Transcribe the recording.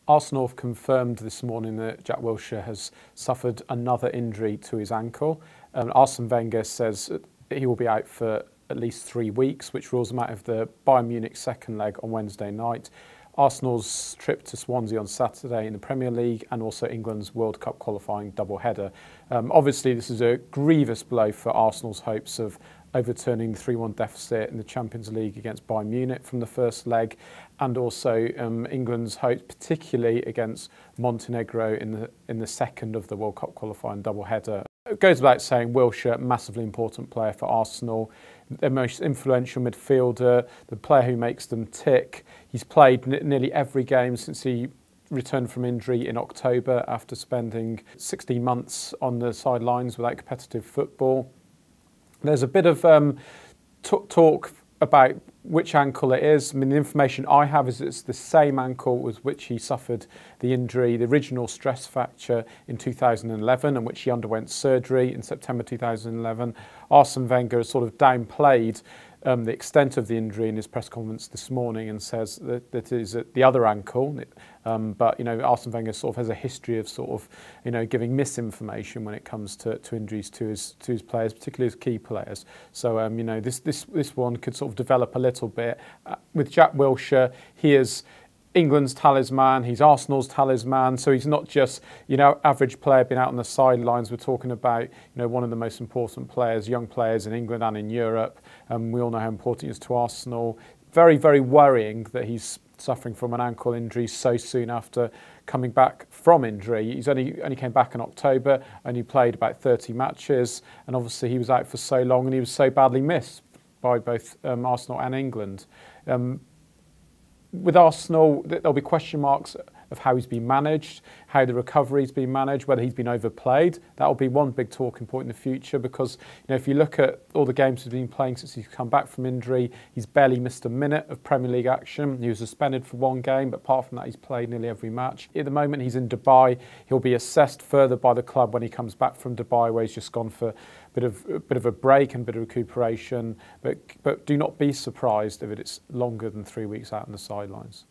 Arsenal have confirmed this morning that Jack Wilshere has suffered another injury to his ankle. Arsene Wenger says he will be out for at least 3 weeks, which rules him out of the Bayern Munich second leg on Wednesday night, Arsenal's trip to Swansea on Saturday in the Premier League, and also England's World Cup qualifying double-header. Obviously, this is a grievous blow for Arsenal's hopes of overturning the 3-1 deficit in the Champions League against Bayern Munich from the first leg, and also England's hopes, particularly against Montenegro in the second of the World Cup qualifying double-header. It goes without saying, Wilshere, massively important player for Arsenal, their most influential midfielder, the player who makes them tick. He's played nearly every game since he returned from injury in October after spending 16 months on the sidelines without competitive football. There's a bit of talk about which ankle it is. I mean, the information I have is it's the same ankle with which he suffered the injury, the original stress fracture in 2011, and which he underwent surgery in September 2011. Arsene Wenger has sort of downplayed the extent of the injury in his press conference this morning and says that it is the other ankle. But, you know, Arsene Wenger sort of has a history of sort of, you know, giving misinformation when it comes to injuries to his players, particularly his key players. So, you know, this one could sort of develop a little bit. With Jack Wilshere, he is England's talisman, he's Arsenal's talisman, so he's not just, you know, average player being out on the sidelines. We're talking about, you know, one of the most important players, young players in England and in Europe. We all know how important he is to Arsenal. Very, very worrying that he's suffering from an ankle injury so soon after coming back from injury. He's only came back in October, only played about 30 matches, and obviously he was out for so long and he was so badly missed by both Arsenal and England. With Arsenal, there'll be question marks of how he's been managed, how the recovery's been managed, whether he's been overplayed. That'll be one big talking point in the future because, you know, if you look at all the games he's been playing since he's come back from injury, he's barely missed a minute of Premier League action. He was suspended for one game, but apart from that, he's played nearly every match. At the moment, he's in Dubai. He'll be assessed further by the club when he comes back from Dubai, where he's just gone for a bit of a break and a bit of recuperation. But do not be surprised if it's longer than 3 weeks out on the sidelines.